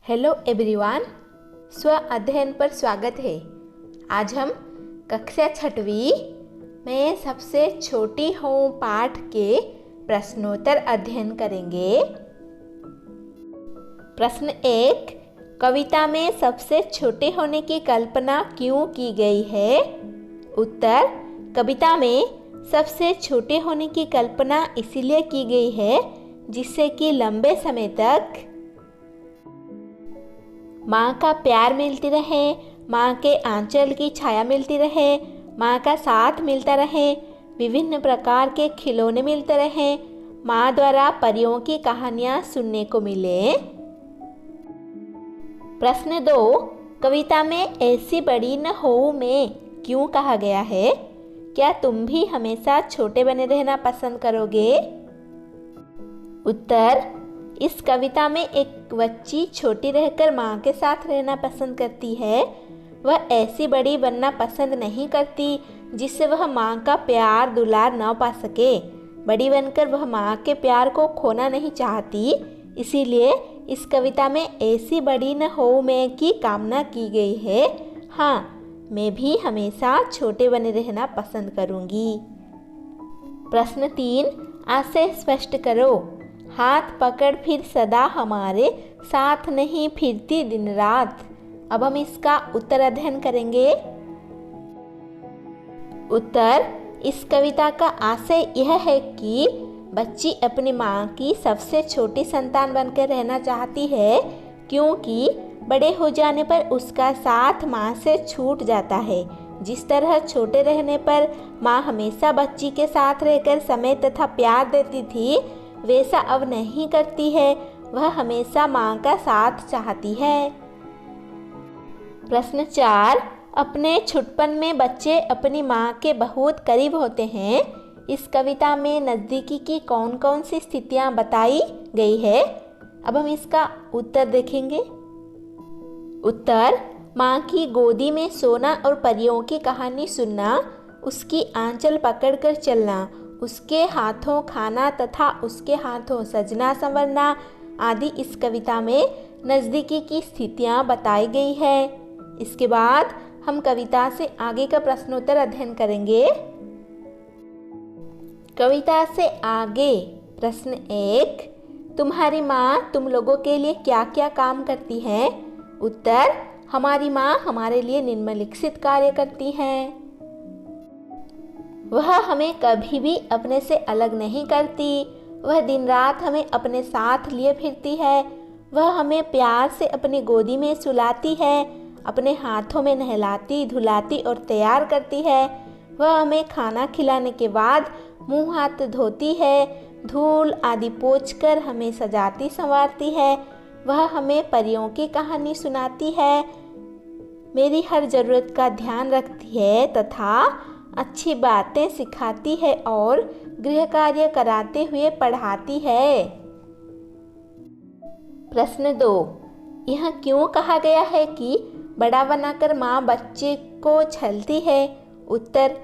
Hello everyone, स्व अध्ययन पर स्वागत है। आज हम कक्षा 6वीं में सबसे छोटी हूँ पाठ के प्रश्नोत्तर अध्ययन करेंगे। प्रश्न 1, कविता में सबसे छोटे होने की कल्पना क्यों की गई है? उत्तर, कविता में सबसे छोटे होने की कल्पना इसलिए की गई है जिससे कि लंबे समय तक माँ का प्यार मिलती रहे, माँ के आंचल की छाया मिलती रहे, माँ का साथ मिलता रहे, विभिन्न प्रकार के खिलौने मिलते रहे, माँ द्वारा परियों की कहानियाँ सुनने को मिले। प्रश्न 2, कविता में ऐसी बड़ी न हो में क्यों कहा गया है? क्या तुम भी हमेशा छोटे बने रहना पसंद करोगे? उत्तर, इस कविता में एक बच्ची छोटी रहकर माँ के साथ रहना पसंद करती है। वह ऐसी बड़ी बनना पसंद नहीं करती जिससे वह माँ का प्यार दुलार न पा सके। बड़ी बनकर वह माँ के प्यार को खोना नहीं चाहती, इसीलिए इस कविता में ऐसी बड़ी न हो में की कामना की गई है। हाँ, मैं भी हमेशा छोटे बने रहना पसंद करूँगी। प्रश्न 3, आशय स्पष्ट करो। हाथ पकड़ फिर सदा हमारे साथ नहीं फिरती दिन रात। अब हम इसका उत्तर अध्ययन करेंगे। उत्तर, इस कविता का आशय यह है कि बच्ची अपनी माँ की सबसे छोटी संतान बनकर रहना चाहती है, क्योंकि बड़े हो जाने पर उसका साथ माँ से छूट जाता है। जिस तरह छोटे रहने पर माँ हमेशा बच्ची के साथ रहकर समय तथा प्यार देती थी, वैसा अब नहीं करती है। वह हमेशा माँ का साथ चाहती है। प्रश्न 4, अपने छुटपन में बच्चे अपनी माँ के बहुत करीब होते हैं। इस कविता में नज़दीकी की कौन कौन सी स्थितियाँ बताई गई है? अब हम इसका उत्तर देखेंगे। उत्तर, माँ की गोदी में सोना और परियों की कहानी सुनना, उसकी आंचल पकड़कर चलना, उसके हाथों खाना तथा उसके हाथों सजना संवरना आदि इस कविता में नज़दीकी की स्थितियाँ बताई गई है। इसके बाद हम कविता से आगे का प्रश्नोत्तर अध्ययन करेंगे। कविता से आगे प्रश्न 1, तुम्हारी माँ तुम लोगों के लिए क्या क्या काम करती है? उत्तर, हमारी माँ हमारे लिए निम्नलिखित कार्य करती हैं। वह हमें कभी भी अपने से अलग नहीं करती। वह दिन रात हमें अपने साथ लिए फिरती है। वह हमें प्यार से अपनी गोदी में सुलाती है, अपने हाथों में नहलाती धुलाती और तैयार करती है। वह हमें खाना खिलाने के बाद मुंह हाथ धोती है, धूल आदि पोंछकर हमें सजाती संवारती है। वह हमें परियों की कहानी सुनाती है, मेरी हर ज़रूरत का ध्यान रखती है तथा अच्छी बातें सिखाती है और गृह कार्य कराते हुए पढ़ाती है। प्रश्न 2, यह क्यों कहा गया है कि बड़ा बनाकर माँ बच्चे को छलती है? उत्तर,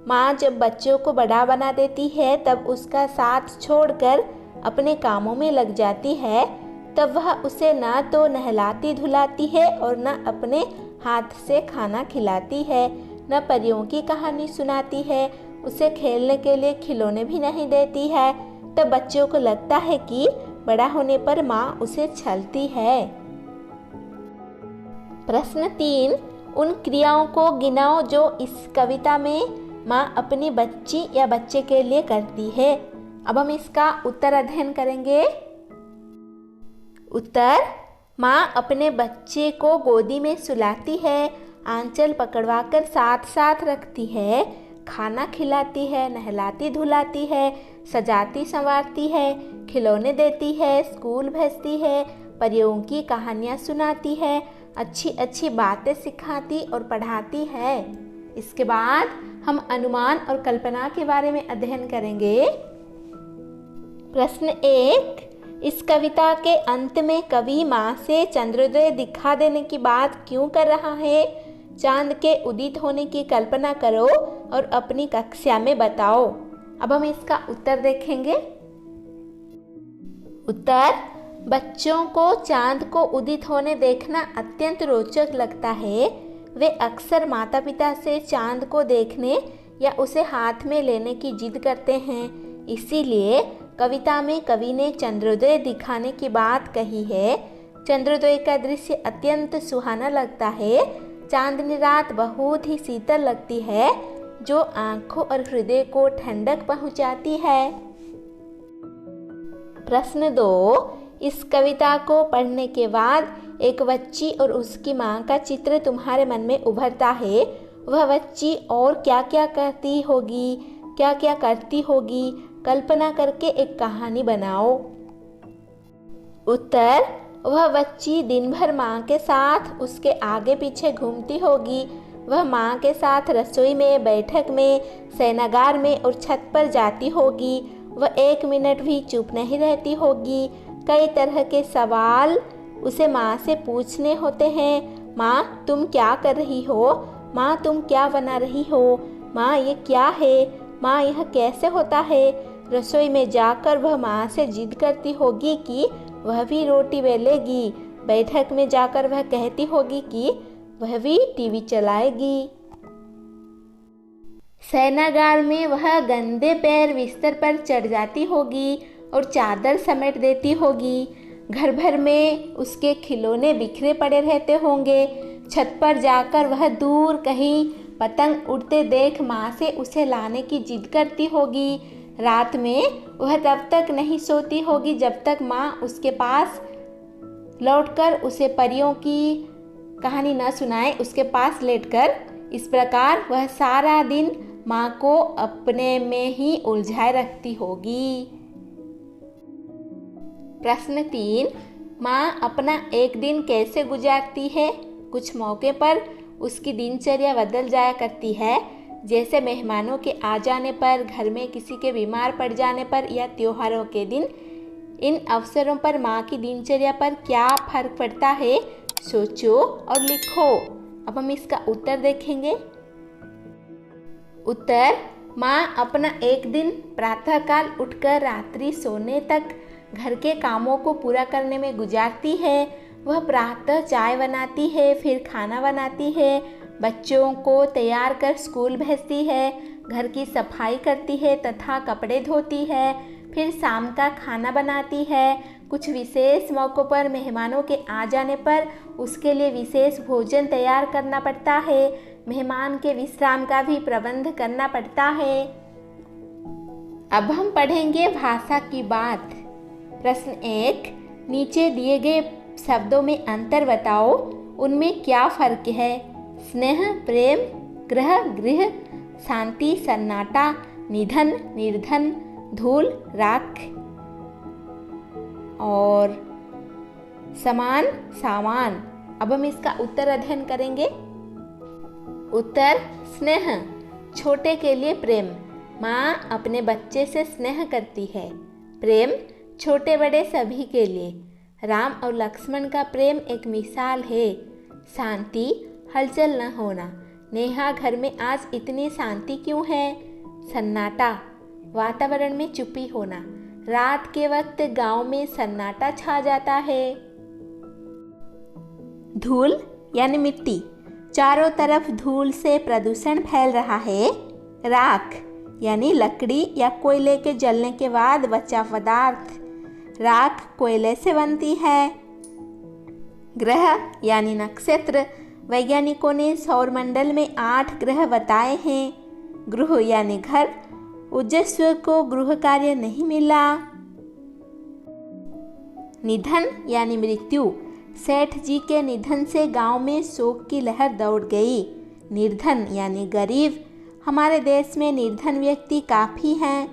माँ जब बच्चों को बड़ा बना देती है तब उसका साथ छोड़कर अपने कामों में लग जाती है। तब वह उसे ना तो नहलाती धुलाती है और न अपने हाथ से खाना खिलाती है, न परियों की कहानी सुनाती है, उसे खेलने के लिए खिलौने भी नहीं देती है। तब बच्चों को लगता है कि बड़ा होने पर माँ उसे छलती है। प्रश्न 3, उन क्रियाओं को गिनाओ जो इस कविता में माँ अपनी बच्ची या बच्चे के लिए करती है। अब हम इसका उत्तर अध्ययन करेंगे। उत्तर, माँ अपने बच्चे को गोदी में सुलाती है, आंचल पकड़वाकर साथ साथ रखती है, खाना खिलाती है, नहलाती धुलाती है, सजाती संवारती है, खिलौने देती है, स्कूल भेजती है, परियों की कहानियाँ सुनाती है, अच्छी अच्छी बातें सिखाती और पढ़ाती है। इसके बाद हम अनुमान और कल्पना के बारे में अध्ययन करेंगे। प्रश्न 1, इस कविता के अंत में कवि माँ से चंद्रोदय दिखा देने की बात क्यों कर रहा है? चांद के उदित होने की कल्पना करो और अपनी कक्षा में बताओ। अब हम इसका उत्तर देखेंगे। उत्तर, बच्चों को चांद को उदित होने देखना अत्यंत रोचक लगता है। वे अक्सर माता पिता से चांद को देखने या उसे हाथ में लेने की जिद करते हैं। इसीलिए कविता में कवि ने चंद्रोदय दिखाने की बात कही है। चंद्रोदय का दृश्य अत्यंत सुहाना लगता है। चांदनी रात बहुत ही शीतल लगती है, जो आँखों और हृदय को ठंडक पहुँचाती है। प्रश्न 2। इस कविता को पढ़ने के बाद एक बच्ची और उसकी माँ का चित्र तुम्हारे मन में उभरता है। वह बच्ची और क्या क्या करती होगी, कल्पना करके एक कहानी बनाओ। उत्तर। वह बच्ची दिन भर माँ के साथ उसके आगे पीछे घूमती होगी। वह माँ के साथ रसोई में, बैठक में, शयनागार में और छत पर जाती होगी। वह 1 मिनट भी चुप नहीं रहती होगी। कई तरह के सवाल उसे माँ से पूछने होते हैं। माँ, तुम क्या कर रही हो? माँ, तुम क्या बना रही हो? माँ, ये क्या है? माँ, यह कैसे होता है? रसोई में जाकर वह माँ से जिद करती होगी कि वह भी रोटी बेलेगी। बैठक में जाकर वह कहती होगी कि वह भी टीवी चलाएगी। शयनागार में वह गंदे पैर बिस्तर पर चढ़ जाती होगी और चादर समेट देती होगी। घर भर में उसके खिलौने बिखरे पड़े रहते होंगे। छत पर जाकर वह दूर कहीं पतंग उड़ते देख माँ से उसे लाने की जिद करती होगी। रात में वह तब तक नहीं सोती होगी जब तक माँ उसके पास लौटकर उसे परियों की कहानी न सुनाए, उसके पास लेटकर। इस प्रकार वह सारा दिन माँ को अपने में ही उलझाए रखती होगी। प्रश्न 3। माँ अपना एक दिन कैसे गुजारती है? कुछ मौके पर उसकी दिनचर्या बदल जाया करती है, जैसे मेहमानों के आ जाने पर, घर में किसी के बीमार पड़ जाने पर या त्योहारों के दिन। इन अवसरों पर माँ की दिनचर्या पर क्या फर्क पड़ता है? सोचो और लिखो। अब हम इसका उत्तर देखेंगे। उत्तर। माँ अपना एक दिन प्रातःकाल उठकर रात्रि सोने तक घर के कामों को पूरा करने में गुजारती है। वह प्रातः चाय बनाती है, फिर खाना बनाती है, बच्चों को तैयार कर स्कूल भेजती है, घर की सफाई करती है तथा कपड़े धोती है, फिर शाम का खाना बनाती है। कुछ विशेष मौक़ों पर मेहमानों के आ जाने पर उसके लिए विशेष भोजन तैयार करना पड़ता है। मेहमान के विश्राम का भी प्रबंध करना पड़ता है। अब हम पढ़ेंगे भाषा की बात। प्रश्न 1। नीचे दिए गए शब्दों में अंतर बताओ, उनमें क्या फर्क है? स्नेह, प्रेम, ग्रह, गृह, शांति, सन्नाटा, निधन, निर्धन, धूल, राख और समान, सामान। अब हम इसका उत्तर अध्ययन करेंगे। उत्तर। स्नेह, छोटे के लिए प्रेम। माँ अपने बच्चे से स्नेह करती है। प्रेम, छोटे बड़े सभी के लिए। राम और लक्ष्मण का प्रेम एक मिसाल है। शांति, हलचल न होना। नेहा, घर में आज इतनी शांति क्यों है? सन्नाटा, वातावरण में चुप्पी होना। रात के वक्त गांव में सन्नाटा छा जाता है। धूल यानी मिट्टी, चारों तरफ धूल से प्रदूषण फैल रहा है। राख यानी लकड़ी या कोयले के जलने के बाद बचा पदार्थ। राख कोयले से बनती है। ग्रह यानी नक्षत्र, वैज्ञानिकों ने सौरमंडल में 8 ग्रह बताए हैं। गृह यानी घर, ओजस्वी को गृह कार्य नहीं मिला। निधन यानी मृत्यु, सेठ जी के निधन से गांव में शोक की लहर दौड़ गई। निर्धन यानी गरीब, हमारे देश में निर्धन व्यक्ति काफ़ी हैं।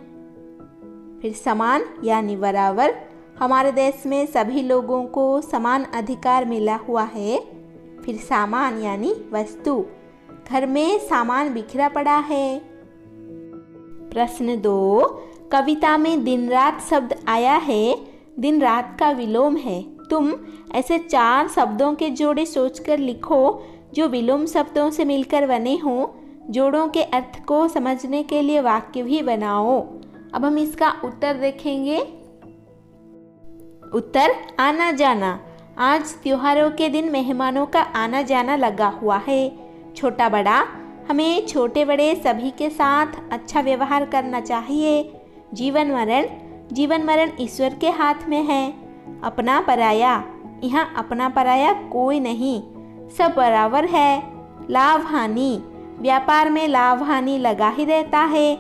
फिर समान यानी बराबर, हमारे देश में सभी लोगों को समान अधिकार मिला हुआ है। फिर सामान यानी वस्तु, घर में सामान बिखरा पड़ा है। प्रश्न 2। कविता में दिन रात शब्द आया है, दिन रात का विलोम है। तुम ऐसे 4 शब्दों के जोड़े सोचकर लिखो जो विलोम शब्दों से मिलकर बने हों। जोड़ों के अर्थ को समझने के लिए वाक्य भी बनाओ। अब हम इसका उत्तर देखेंगे। उत्तर आना जाना। आज त्योहारों के दिन मेहमानों का आना जाना लगा हुआ है। छोटा बड़ा, हमें छोटे बड़े सभी के साथ अच्छा व्यवहार करना चाहिए। जीवन मरण ईश्वर के हाथ में है। अपना पराया, यहाँ अपना पराया कोई नहीं, सब बराबर है। लाभ हानि, व्यापार में लाभ हानि लगा ही रहता है।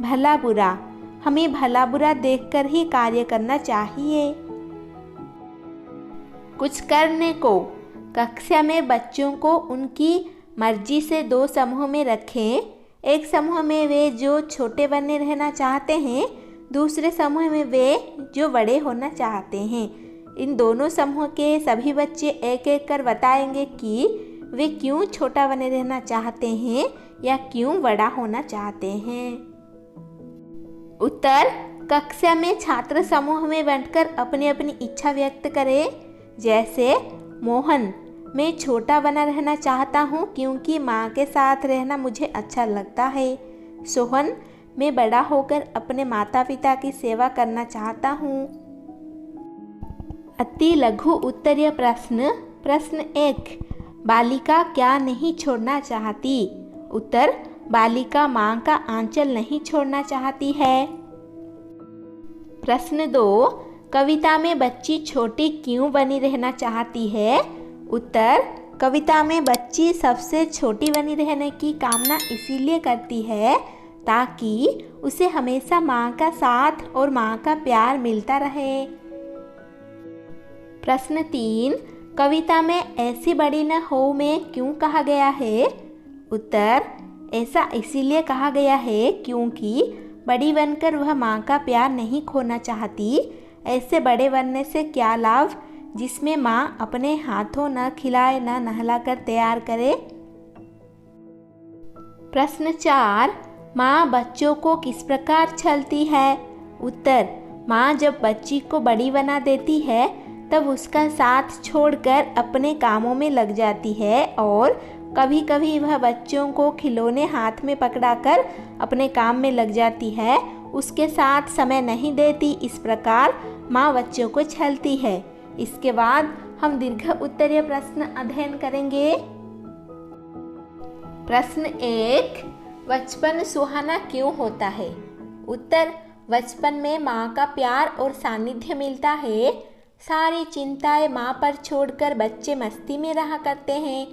भला बुरा, हमें भला बुरा देखकर ही कार्य करना चाहिए। कुछ करने को, कक्षा में बच्चों को उनकी मर्जी से 2 समूह में रखें। एक समूह में वे जो छोटे बने रहना चाहते हैं, दूसरे समूह में वे जो बड़े होना चाहते हैं। इन दोनों समूह के सभी बच्चे एक एक कर बताएंगे कि वे क्यों छोटा बने रहना चाहते हैं या क्यों बड़ा होना चाहते हैं। उत्तर, कक्षा में छात्र समूह में बैठकर अपनी अपनी इच्छा व्यक्त करें। जैसे मोहन, मैं छोटा बना रहना चाहता हूँ क्योंकि माँ के साथ रहना मुझे अच्छा लगता है। सोहन, मैं बड़ा होकर अपने माता पिता की सेवा करना चाहता हूँ। अति लघु उत्तरीय प्रश्न। प्रश्न 1, बालिका क्या नहीं छोड़ना चाहती? उत्तर, बालिका माँ का आंचल नहीं छोड़ना चाहती है। प्रश्न 2, कविता में बच्ची छोटी क्यों बनी रहना चाहती है? उत्तर, कविता में बच्ची सबसे छोटी बनी रहने की कामना इसीलिए करती है ताकि उसे हमेशा माँ का साथ और माँ का प्यार मिलता रहे। प्रश्न 3, कविता में ऐसी बड़ी न हो में क्यों कहा गया है? उत्तर, ऐसा इसीलिए कहा गया है क्योंकि बड़ी बनकर वह माँ का प्यार नहीं खोना चाहती। ऐसे बड़े बनने से क्या लाभ जिसमें माँ अपने हाथों न खिलाए न नहलाकर तैयार करे। प्रश्न 4, माँ बच्चों को किस प्रकार छलती है? उत्तर, माँ जब बच्ची को बड़ी बना देती है तब उसका साथ छोड़कर अपने कामों में लग जाती है और कभी कभी वह बच्चों को खिलौने हाथ में पकड़ाकर अपने काम में लग जाती है, उसके साथ समय नहीं देती। इस प्रकार माँ बच्चों को छलती है। इसके बाद हम दीर्घ उत्तरीय प्रश्न अध्ययन करेंगे। प्रश्न 1, बचपन सुहाना क्यों होता है? उत्तर, बचपन में माँ का प्यार और सानिध्य मिलता है। सारी चिंताएं माँ पर छोड़कर बच्चे मस्ती में रहा करते हैं।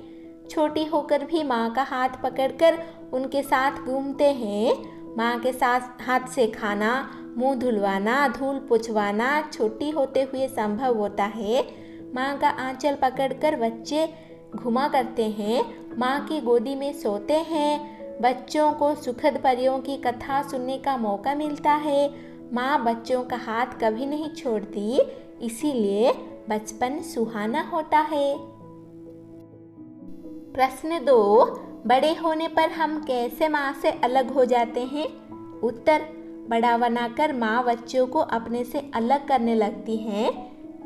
छोटी होकर भी माँ का हाथ पकड़कर उनके साथ घूमते हैं। माँ के साथ हाथ से खाना, मुंह धुलवाना, धूल पुछवाना छोटी होते हुए संभव होता है। माँ का आंचल पकड़कर बच्चे घुमा करते हैं, माँ की गोदी में सोते हैं। बच्चों को सुखद परियों की कथा सुनने का मौका मिलता है। माँ बच्चों का हाथ कभी नहीं छोड़ती, इसीलिए बचपन सुहाना होता है। प्रश्न 2, बड़े होने पर हम कैसे माँ से अलग हो जाते हैं? उत्तर, बड़ा बनाकर माँ बच्चों को अपने से अलग करने लगती है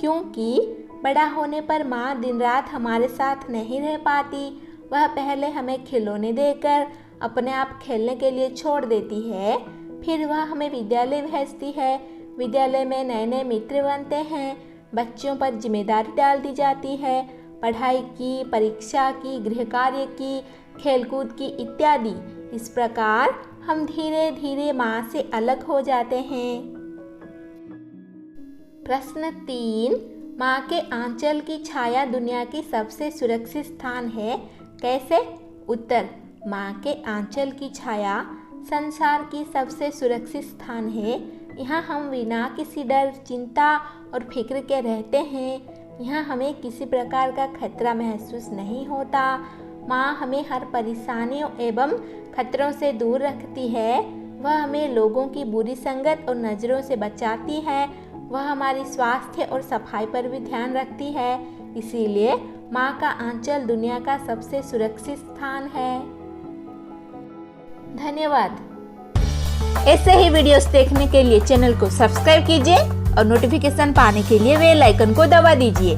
क्योंकि बड़ा होने पर माँ दिन रात हमारे साथ नहीं रह पाती। वह पहले हमें खिलौने देकर अपने आप खेलने के लिए छोड़ देती है, फिर वह हमें विद्यालय भेजती है। विद्यालय में नए नए मित्र बनते हैं, बच्चों पर जिम्मेदारी डाल दी जाती है, पढ़ाई की, परीक्षा की, गृह कार्य की, खेलकूद की इत्यादि। इस प्रकार हम धीरे धीरे माँ से अलग हो जाते हैं। प्रश्न 3, माँ के आंचल की छाया दुनिया की सबसे सुरक्षित स्थान है, कैसे? उत्तर, माँ के आंचल की छाया संसार की सबसे सुरक्षित स्थान है। यहाँ हम बिना किसी डर, चिंता और फिक्र के रहते हैं। यहाँ हमें किसी प्रकार का खतरा महसूस नहीं होता। माँ हमें हर परेशानियों एवं खतरों से दूर रखती है। वह हमें लोगों की बुरी संगत और नज़रों से बचाती है। वह हमारी स्वास्थ्य और सफाई पर भी ध्यान रखती है। इसीलिए माँ का आंचल दुनिया का सबसे सुरक्षित स्थान है। धन्यवाद। ऐसे ही वीडियोस देखने के लिए चैनल को सब्सक्राइब कीजिए और नोटिफिकेशन पाने के लिए बेल आइकन को दबा दीजिए।